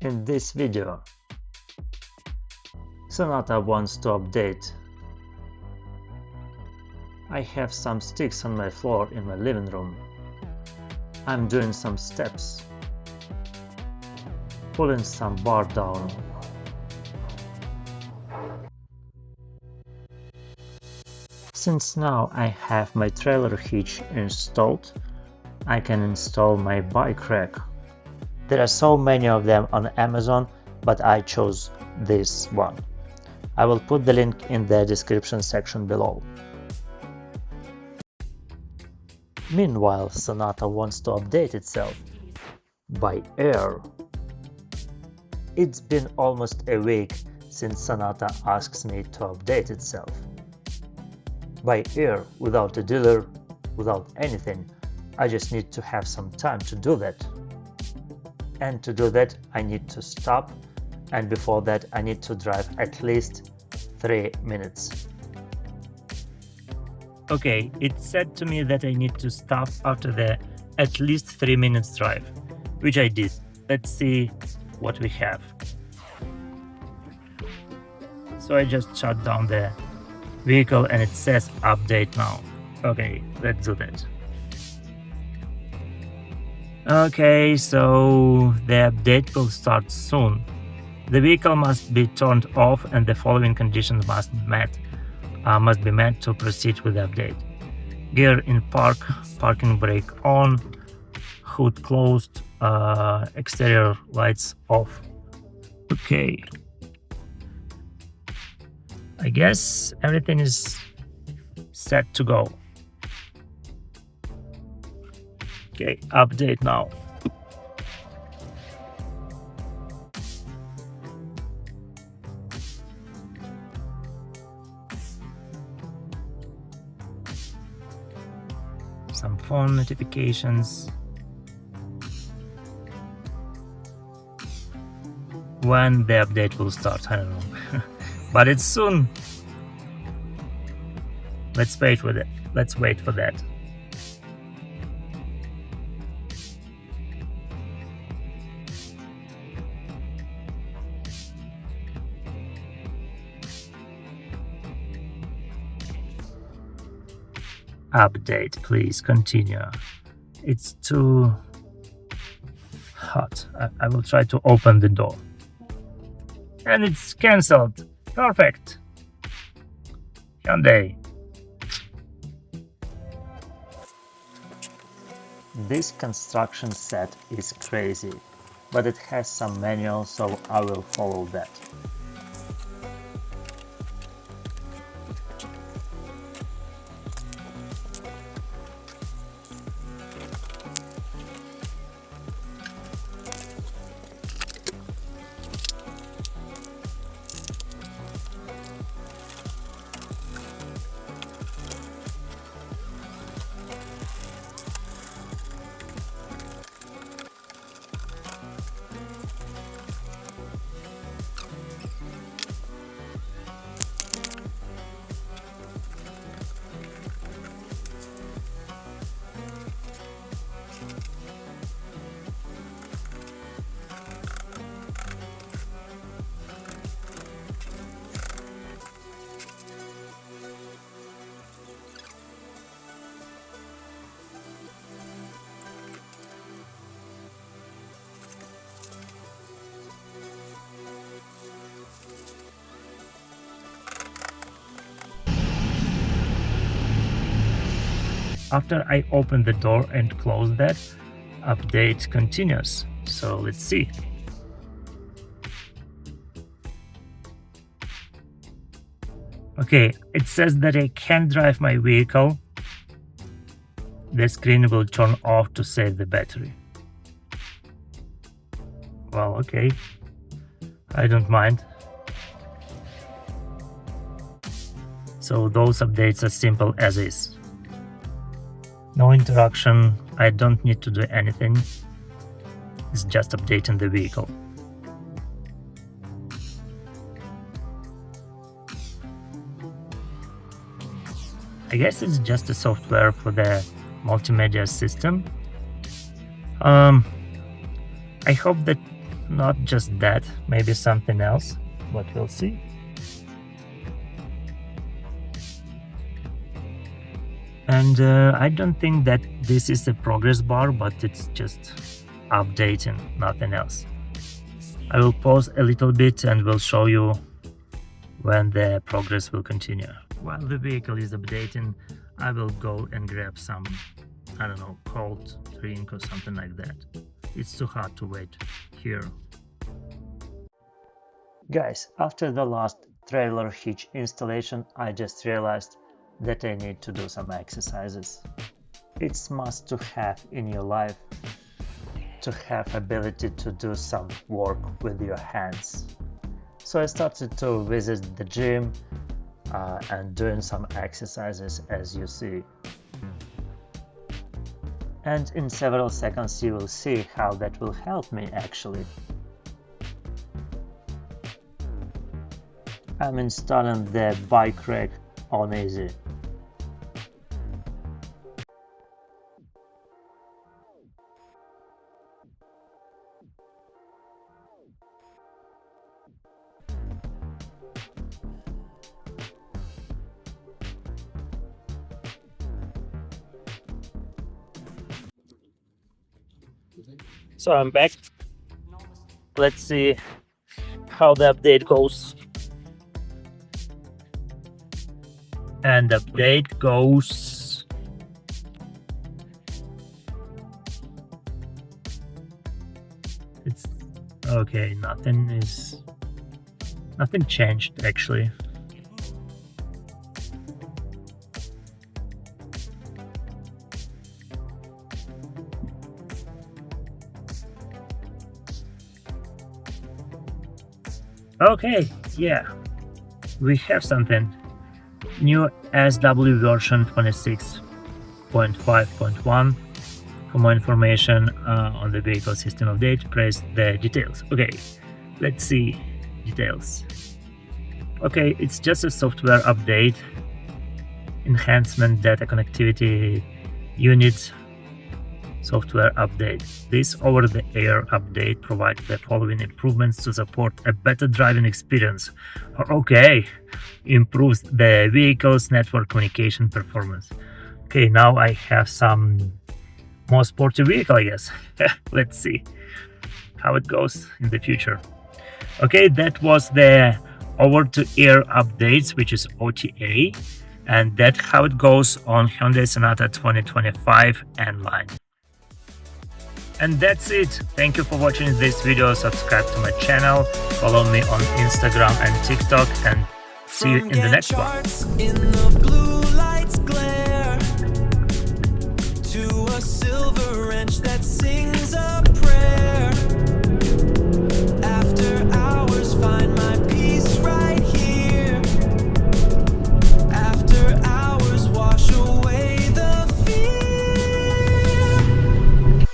In this video, Sonata wants to update. I have some sticks on my floor in my living room. I'm doing some steps, pulling some bar down. Since now I have my trailer hitch installed, I can install my bike rack. There are so many of them on Amazon, but I chose this one. I will put the link in the description section below. Meanwhile, Sonata wants to update itself by air. It's been almost a week since Sonata asks me to update itself. By air, without a dealer, without anything. I just need to have some time to do that. And to do that, I need to stop, and before that I need to drive at least 3 minutes. Okay, it said to me that I need to stop after the at least 3 minutes drive, which I did. Let's see what we have. So I just shut down the vehicle and it says update now. Okay, let's do that. Okay, so the update will start soon. The vehicle must be turned off and the following conditions must be met to proceed with the update. Gear in park, parking brake on, hood closed, exterior lights off. Okay. I guess everything is set to go. Okay, update now. Some phone notifications. When the update will start, I don't know. But it's soon. Let's wait for that. Let's wait for that. Update, please continue. It's too hot. I will try to open the door. And it's cancelled. Perfect. Hyundai. This construction set is crazy, but it has some manual, so I will follow that. After I open the door and close that, update continues. So let's see. Okay, it says that I can't drive my vehicle. The screen will turn off to save the battery. Well, okay. I don't mind. So those updates are simple as is. No interaction, I don't need to do anything. It's just updating the vehicle. I guess it's just a software for the multimedia system. I hope that not just that, maybe something else, but we'll see. And I don't think that this is a progress bar, but it's just updating, nothing else. I will pause a little bit and will show you when the progress will continue. While the vehicle is updating, I will go and grab some, I don't know, cold drink or something like that. It's too hard to wait here. Guys, after the last trailer hitch installation, I just realized that I need to do some exercises. It's must to have in your life to have ability to do some work with your hands. So I started to visit the gym and doing some exercises, as you see. And in several seconds you will see how that will help me actually. I'm installing the bike rack on easy. So I'm back. Let's see how the update goes. And the update goes. It's okay, nothing changed actually. Okay, yeah, we have something. New SW version 26.5.1. For more information on the vehicle system update, press the details. Okay, let's see details. Okay, it's just a software update, enhancement data connectivity unit software update. This over-the-air update provides the following improvements to support a better driving experience. Okay, improves the vehicle's network communication performance. Okay, now I have some more sporty vehicle, I guess. Let's see how it goes in the future. Okay, that was the over-to-air updates, which is OTA, and that's how it goes on Hyundai Sonata 2025 N-Line. And that's it. Thank you for watching this video. Subscribe to my channel, follow me on Instagram and TikTok, and see you in the next one.